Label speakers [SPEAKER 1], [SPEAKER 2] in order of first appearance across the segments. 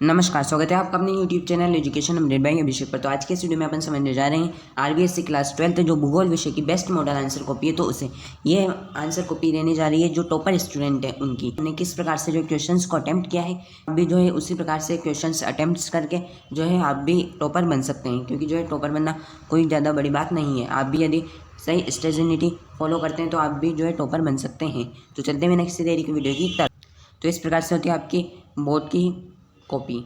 [SPEAKER 1] नमस्कार, स्वागत है आपका अपने YouTube channel education update by Abhishek पर। तो आज के इस वीडियो में अपन समझने जा रहे हैं RBSc क्लास 12 जो भूगोल विषय की बेस्ट मॉडल आंसर कॉपी है, तो उसे ये आंसर कॉपी रहने जा रही है जो टॉपर स्टूडेंट है उनकी। हमने किस प्रकार से जो क्वेश्चंस को अटेम्प्ट किया है, आप भी जो है उसी प्रकार से क्वेश्चंस अटेम्प्ट करके जो है आप भी टॉपर बन सकते हैं, क्योंकि जो है टॉपर बनना कोई ज़्यादा बड़ी बात नहीं है। आप भी यदि सही स्ट्रेटेजी फॉलो करते हैं तो आप भी जो है टॉपर बन सकते हैं। तो चलते हैं नेक्स्ट देरी की वीडियो की तरफ। तो इस प्रकार से होती है आपकी बोर्ड की कॉपी।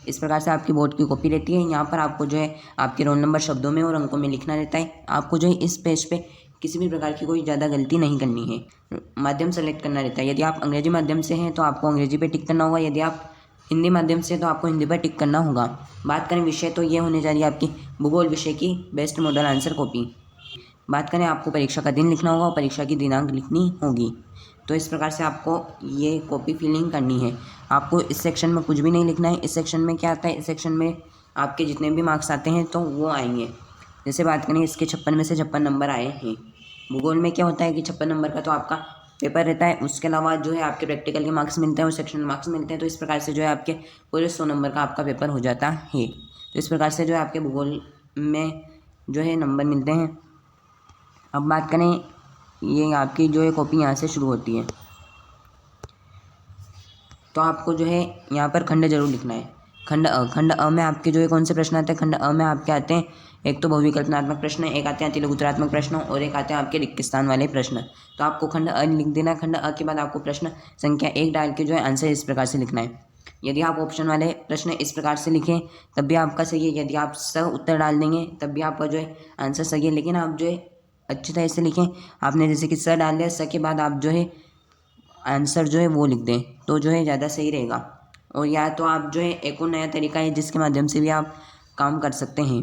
[SPEAKER 1] इस प्रकार से आपकी बोर्ड की कॉपी रहती है। यहाँ पर आपको जो है आपके रोल नंबर शब्दों में और अंकों में लिखना रहता है। आपको जो है इस पेज पे किसी भी प्रकार की कोई ज़्यादा गलती नहीं करनी है। माध्यम सेलेक्ट करना रहता है। यदि आप अंग्रेजी माध्यम से हैं तो आपको अंग्रेजी पे टिक करना होगा। यदि आप हिंदी माध्यम से तो आपको हिंदी पर टिक करना होगा। बात करें विषय, तो ये होने जा रही है आपकी भूगोल विषय की बेस्ट मॉडल आंसर कॉपी। बात करें, आपको परीक्षा का दिन लिखना होगा और परीक्षा की दिनांक लिखनी होगी। तो इस प्रकार से आपको ये कॉपी फिलिंग करनी है। आपको इस सेक्शन में कुछ भी नहीं लिखना है। इस सेक्शन में क्या आता है, इस सेक्शन में आपके जितने भी मार्क्स आते हैं तो वो आएंगे। जैसे बात करें, इसके 56 में से 56 नंबर आए हैं। भूगोल में क्या होता है कि 56 नंबर का तो आपका पेपर रहता है, उसके अलावा जो है आपके प्रैक्टिकल के मार्क्स मिलते हैं और सेक्शन मार्क्स मिलते हैं। तो इस प्रकार से जो है आपके पूरे 100 नंबर का आपका पेपर हो जाता है। तो इस प्रकार से जो है आपके भूगोल में जो है नंबर मिलते हैं। अब बात करें, ये आपकी जो है कॉपी यहाँ से शुरू होती है, तो आपको जो है यहाँ पर खंड जरूर लिखना है। खंड अ में आपके जो है कौन से प्रश्न आते हैं, खंड अ में आपके आते हैं एक तो बहुविकल्पनात्मक प्रश्न, एक आते हैं अतिलघुत्तरात्मक प्रश्न और एक आते हैं आपके रिक्त स्थान वाले प्रश्न। तो आपको खंड अ लिख देना है। खंड अ के बाद आपको प्रश्न संख्या 1 डाल के जो है आंसर इस प्रकार से लिखना है। यदि आप ऑप्शन वाले प्रश्न इस प्रकार से लिखें तब भी आपका सही है। यदि आप स उत्तर डाल देंगे तब भी आपका जो है आंसर सही है। लेकिन आप जो है अच्छी तरह से लिखें। आपने जैसे कि स डाल दिया, स के बाद आप जो है आंसर जो है वो लिख दें तो जो है ज़्यादा सही रहेगा। और या तो आप जो है एक और नया तरीका है जिसके माध्यम से भी आप काम कर सकते हैं।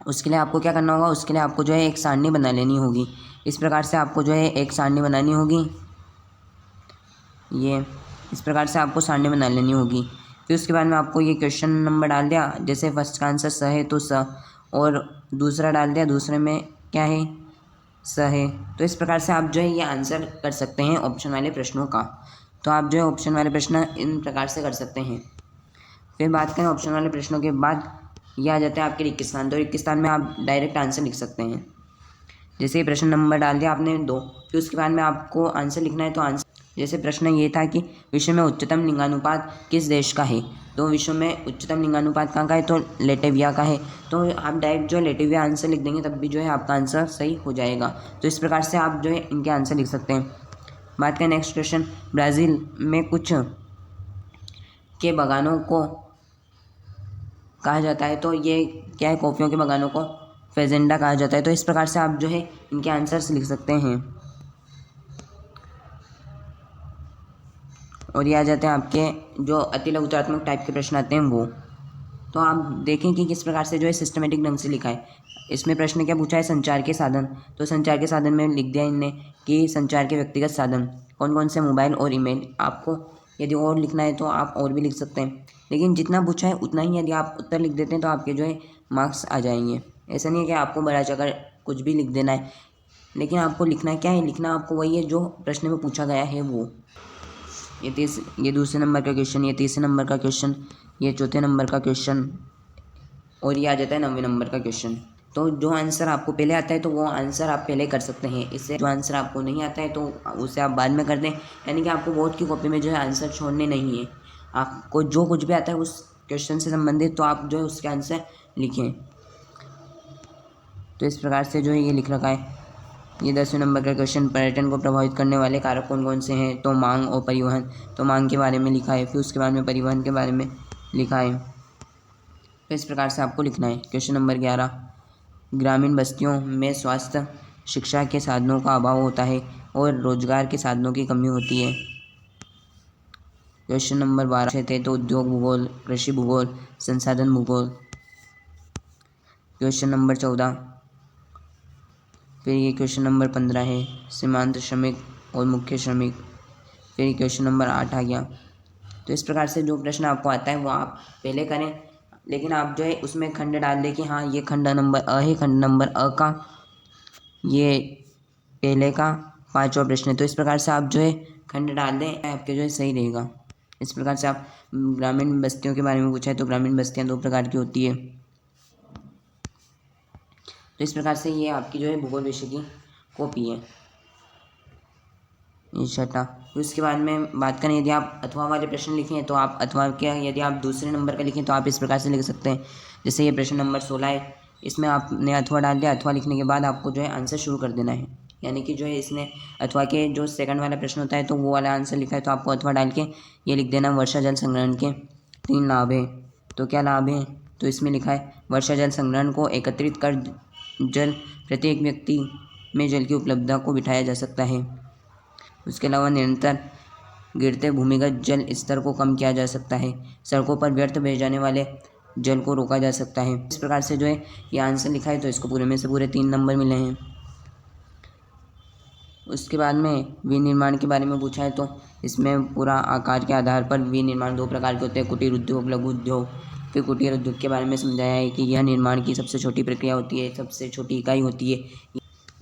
[SPEAKER 1] उसके लिए आपको क्या करना होगा, उसके लिए आपको जो है एक सारणी बना लेनी होगी। इस प्रकार से आपको जो है एक सारणी बनानी होगी। ये इस प्रकार से आपको सारणी बना लेनी होगी। फिर उसके बाद में आपको ये क्वेश्चन नंबर डाल दिया। जैसे फर्स्ट का आंसर स है तो स, और दूसरा डाल दिया, दूसरे में क्या है, स है। तो इस प्रकार से आप जो है ये आंसर कर सकते हैं ऑप्शन वाले प्रश्नों का। तो आप जो है ऑप्शन वाले प्रश्न इन प्रकार से कर सकते हैं। फिर बात करें ऑप्शन वाले प्रश्नों के बाद, ये आ जाता है आपके रिक्त स्थान। तो रिक्त स्थान में आप डायरेक्ट आंसर लिख सकते हैं। जैसे प्रश्न नंबर डाल दिया आपने 2, फिर उसके बाद में आपको आंसर लिखना है। तो आंसर, जैसे प्रश्न ये था कि विश्व में उच्चतम लिंगानुपात किस देश का है, तो विश्व में उच्चतम लिंगानुपात कहाँ का है, तो लेटेविया का है। तो आप डायरेक्ट जो है लेटेविया आंसर लिख देंगे तब भी जो है आपका आंसर सही हो जाएगा। तो इस प्रकार से आप जो है इनके आंसर लिख सकते हैं। बात करें नेक्स्ट क्वेश्चन, ब्राज़ील में कुछ के बागानों को कहा जाता है, तो ये क्या है, कॉफ़ियों के बागानों को फेजेंडा कहा जाता है। तो इस प्रकार से आप जो है इनके आंसर्स लिख सकते हैं। और ये आ जाते हैं आपके जो अतिलघुत्तरात्मक टाइप के प्रश्न आते हैं वो। तो आप देखें कि किस प्रकार से जो है सिस्टमेटिक ढंग से लिखा है। इसमें प्रश्न क्या पूछा है, संचार के साधन। तो संचार के साधन में लिख दिया इनने कि संचार के व्यक्तिगत साधन कौन कौन से, मोबाइल और ईमेल। आपको यदि और लिखना है तो आप और भी लिख सकते हैं, लेकिन जितना पूछा है उतना ही यदि आप उत्तर लिख देते हैं तो आपके जो है मार्क्स आ जाएंगे। ऐसा नहीं है कि आपको बड़ा चकर कुछ भी लिख देना है, लेकिन आपको लिखना क्या है, लिखना आपको वही है जो प्रश्न में पूछा गया है वो। ये दूसरे नंबर का क्वेश्चन, ये तीसरे नंबर का क्वेश्चन, ये चौथे नंबर का क्वेश्चन, और ये आ जाता है 9वें नंबर का क्वेश्चन। तो जो आंसर आपको पहले आता है तो वो आंसर आप पहले कर सकते हैं। इससे जो आंसर आपको नहीं आता है तो उसे आप बाद में कर दें। यानी कि आपको बोर्ड की कॉपी में जो है आंसर छोड़ने नहीं है। आपको जो कुछ भी आता है उस क्वेश्चन से संबंधित तो आप जो है उसके आंसर लिखें। तो इस प्रकार से जो है ये लिख रखा है। ये 10वें नंबर का क्वेश्चन, पर्यटन को प्रभावित करने वाले कारक कौन कौन से हैं, तो मांग और परिवहन। तो मांग के बारे में लिखा है, फिर उसके बाद में परिवहन के बारे में लिखा है। तो इस प्रकार से आपको लिखना है। क्वेश्चन नंबर 11, ग्रामीण बस्तियों में स्वास्थ्य शिक्षा के साधनों का अभाव होता है और रोजगार के साधनों की कमी होती है। क्वेश्चन नंबर 12 थे तो उद्योग भूगोल, कृषि भूगोल, संसाधन भूगोल। क्वेश्चन नंबर 14, फिर ये क्वेश्चन नंबर 15 है सीमांत श्रमिक और मुख्य श्रमिक। फिर क्वेश्चन नंबर 8 आ गया। तो इस प्रकार से जो प्रश्न आपको आता है वो आप पहले करें, लेकिन आप जो है उसमें खंड डाल दें कि हाँ ये खंड नंबर अ है, खंड नंबर अ का ये पहले का 5वां प्रश्न है। तो इस प्रकार से आप जो है खंड डाल दें, आपके जो है सही रहेगा। इस प्रकार से आप ग्रामीण बस्तियों के बारे में पूछा है तो ग्रामीण बस्तियाँ 2 प्रकार की होती है। तो इस प्रकार से ये आपकी जो है भूगोल विषय की कॉपी है, ये छठा। फिर उसके बाद में बात करें यदि आप अथवा वाले प्रश्न लिखें तो आप अथवा क्या, यदि आप दूसरे नंबर का लिखें तो आप इस प्रकार से लिख सकते हैं। जैसे ये प्रश्न नंबर 16 है, इसमें आपने अथवा डाल दिया। अथवा लिखने के बाद आपको जो है आंसर शुरू कर देना है, यानी कि जो है इसने अथवा के जो सेकंड वाला प्रश्न होता है तो वो वाला आंसर लिखा है तो आपको अथवा डाल के ये लिख देना, वर्षा जल संग्रहण के 3 लाभ है। तो क्या लाभ है, तो इसमें लिखा है वर्षा जल संग्रहण को एकत्रित कर जल प्रत्येक व्यक्ति में जल की उपलब्धता को बिठाया जा सकता है। उसके अलावा निरंतर गिरते भूमिगत जल स्तर को कम किया जा सकता है। सड़कों पर व्यर्थ बह जाने वाले जल को रोका जा सकता है। इस प्रकार से जो है ये आंसर लिखा है तो इसको पूरे में से पूरे 3 नंबर मिले हैं। उसके बाद में विनिर्माण के बारे में पूछा है तो इसमें पूरा आकार के आधार पर विनिर्माण 2 प्रकार के होते हैं, कुटीर उद्योग, लघु उद्योग। फिर कुटीर उद्योग के बारे में समझाया है कि यह निर्माण की सबसे छोटी प्रक्रिया होती है, सबसे छोटी इकाई होती है।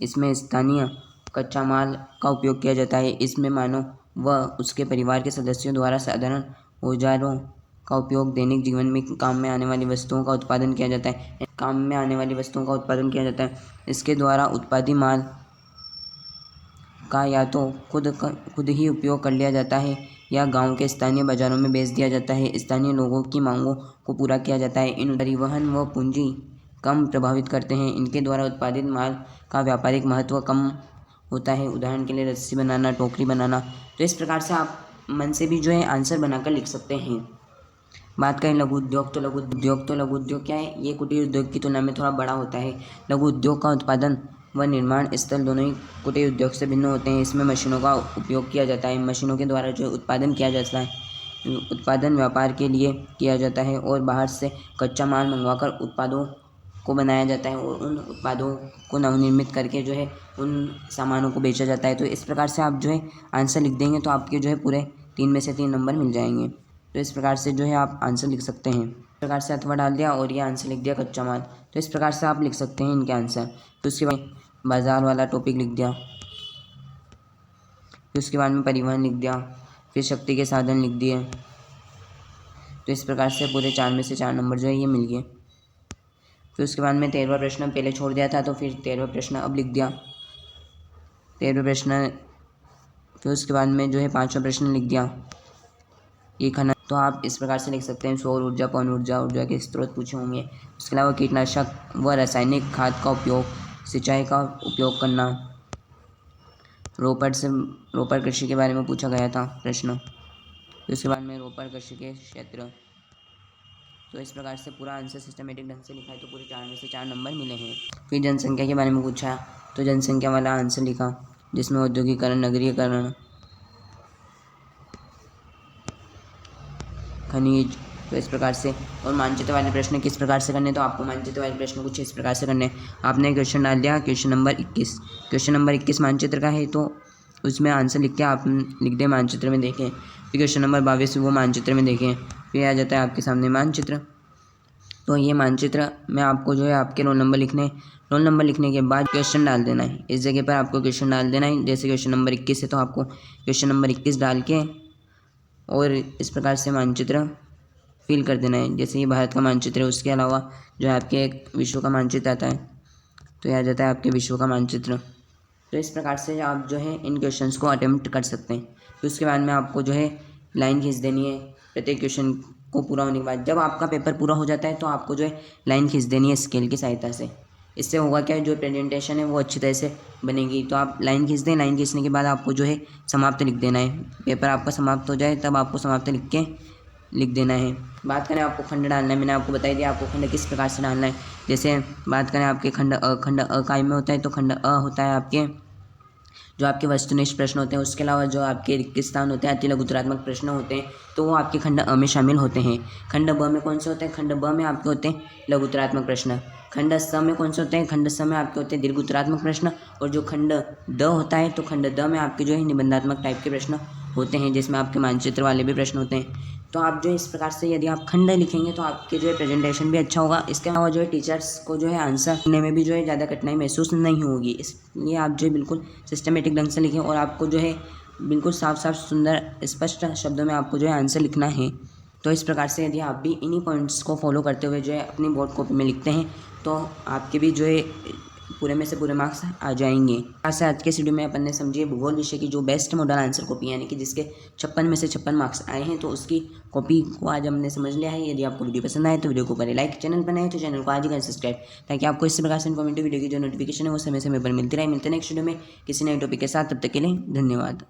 [SPEAKER 1] इसमें स्थानीय कच्चा माल का उपयोग किया जाता है। इसमें मानव व उसके परिवार के सदस्यों द्वारा साधारण औजारों का उपयोग दैनिक जीवन में काम में आने वाली वस्तुओं का उत्पादन किया जाता है। इसके द्वारा उत्पादित माल का या तो खुद ही उपयोग कर लिया जाता है या गांव के स्थानीय बाजारों में बेच दिया जाता है। स्थानीय लोगों की मांगों को पूरा किया जाता है। इन परिवहन व पूंजी कम प्रभावित करते हैं। इनके द्वारा उत्पादित माल का व्यापारिक महत्व कम होता है। उदाहरण के लिए रस्सी बनाना, टोकरी बनाना। तो इस प्रकार से आप मन से भी जो है आंसर बनाकर लिख सकते हैं। बात करें लघु उद्योग, तो लघु उद्योग क्या है, ये कुटीर उद्योग की तुलना में थोड़ा बड़ा होता है। लघु उद्योग का उत्पादन व निर्माण स्थल दोनों ही कुटीर उद्योग से भिन्न होते हैं। इसमें मशीनों का उपयोग किया जाता है। मशीनों के द्वारा जो उत्पादन किया जाता है, उत्पादन व्यापार के लिए किया जाता है और बाहर से कच्चा माल मंगवाकर उत्पादों को बनाया जाता है और उन उत्पादों को नवनिर्मित करके जो है उन सामानों को बेचा जाता है। तो इस प्रकार से आप जो है आंसर लिख देंगे तो आपके जो है पूरे 3 में से 3 नंबर मिल जाएंगे। तो इस प्रकार से जो है आप आंसर लिख सकते हैं। इस प्रकार से अथवा डाल दिया और ये आंसर लिख दिया कच्चा माल। तो इस प्रकार से आप लिख सकते हैं इनके आंसर। तो उसके बाद बाजार वाला टॉपिक लिख दिया, फिर उसके बाद में परिवहन लिख दिया, फिर शक्ति के साधन लिख दिए। तो इस प्रकार से पूरे 4 में से 4 नंबर जो है ये मिल गए। फिर उसके बाद में 13वां प्रश्न पहले छोड़ दिया था तो फिर 13वां प्रश्न अब लिख दिया, 13वां प्रश्न। फिर उसके बाद में जो है 5वां प्रश्न लिख दिया, ये खनन। तो आप इस प्रकार से लिख सकते हैं सौर ऊर्जा, पवन ऊर्जा, ऊर्जा के स्रोत पूछे होंगे। उसके अलावा कीटनाशक व रासायनिक खाद का उपयोग, सिंचाई का उपयोग करना, रोपड़ कृषि के बारे में पूछा गया था प्रश्न। फिर उसके बाद में रोपड़ कृषि के क्षेत्र। तो इस प्रकार से पूरा आंसर सिस्टमेटिक ढंग से लिखा है तो पूरे 4 में से 4 नंबर मिले हैं। फिर जनसंख्या के बारे में पूछा तो जनसंख्या वाला आंसर लिखा, जिसमें औद्योगिकरण, नगरीकरण, खनिज। तो इस प्रकार से। और मानचित्र वाले प्रश्न किस प्रकार से करने, तो आपको मानचित्र वाले प्रश्न कुछ इस प्रकार से करने। आपने क्वेश्चन डाल दिया, क्वेश्चन नंबर 21 मानचित्र का है तो उसमें आंसर लिख के आप लिख दें मानचित्र में देखें। फिर क्वेश्चन नंबर 22 वो मानचित्र में देखें। फिर आ जाता है आपके सामने मानचित्र। तो ये मानचित्र में आपको जो है आपके रोल नंबर लिखने के बाद क्वेश्चन डाल देना है। इस जगह पर आपको क्वेश्चन डाल देना है। जैसे क्वेश्चन नंबर 21 है तो आपको क्वेश्चन नंबर 21 डाल के और इस प्रकार से मानचित्र फिल कर देना है। जैसे ये भारत का मानचित्र है, उसके अलावा जो है आपके एक विश्व का मानचित्र आता है तो यह आ जाता है आपके विश्व का मानचित्र। तो इस प्रकार से आप जो है इन क्वेश्चंस को अटेम्प्ट कर सकते हैं। फिर उसके बाद में आपको जो है लाइन खींच देनी है प्रत्येक क्वेश्चन को पूरा होने के बाद। जब आपका पेपर पूरा हो जाता है तो आपको जो है लाइन खींच देनी है स्केल की सहायता से। इससे होगा क्या, जो प्रेजेंटेशन है वो अच्छी तरह से बनेगी। तो आप लाइन खींच दें, लाइन खींचने के बाद आपको जो है समाप्त लिख देना है। पेपर आपका समाप्त हो जाए तब आपको समाप्त लिख देना है। बात करें आपको खंड डालना है, मैंने आपको बताई दिया आपको खंड किस प्रकार से डालना है। जैसे बात करें आपके खंड अ में होता है तो खंड अ होता है आपके जो आपके वस्तुनिष्ठ प्रश्न होते हैं। उसके अलावा जो आपके रिक्त स्थान होते हैं, अति लघुतरात्मक प्रश्न होते हैं तो वो आपके खंड अ में शामिल होते हैं। खंड ब में कौन से होते हैं, खंड ब में आपके होते हैं लघुतरात्मक प्रश्न। खंड स में कौन से होते हैं, खंड स में आपके होते हैं दीर्घोत्तरात्मक प्रश्न। और जो खंड द होता है तो खंड द में आपके जो है निबंधात्मक टाइप के प्रश्न होते हैं, जिसमें आपके मानचित्र वाले भी प्रश्न होते हैं। तो आप जो है इस प्रकार से यदि आप खंड लिखेंगे तो आपके जो है प्रेजेंटेशन भी अच्छा होगा। इसके अलावा जो है टीचर्स को जो है आंसर करने में भी जो है ज़्यादा कठिनाई महसूस नहीं होगी। इसलिए आप जो है बिल्कुल सिस्टमेटिक ढंग से लिखें और आपको जो है बिल्कुल साफ साफ सुंदर स्पष्ट शब्दों में आपको जो है आंसर लिखना है। तो इस प्रकार से यदि आप भी इन्हीं पॉइंट्स को फॉलो करते हुए जो है अपनी बोर्ड कॉपी में लिखते हैं तो आपके भी जो है पूरे में से पूरे मार्क्स आ जाएंगे। ऐसे आज के वीडियो में अपन ने समझिए भूगोल विषय की जो बेस्ट मॉडल आंसर कॉपी यानी कि जिसके 56 में से 56 मार्क्स आए हैं, तो उसकी कॉपी को आज हमने समझ लिया है। यदि आपको वीडियो पसंद आए तो वीडियो को करें लाइक, चैनल पर नए तो चैनल को आज ही करें सब्सक्राइब, ताकि आपको इस प्रकार से इन्फॉर्मेटिव वीडियो की जो नोटिफिकेशन है वो समय समय पर मिलती रहे। मिलते हैं नेक्स्ट वीडियो में किसी नए टॉपिक के साथ। तब तक के लिए धन्यवाद।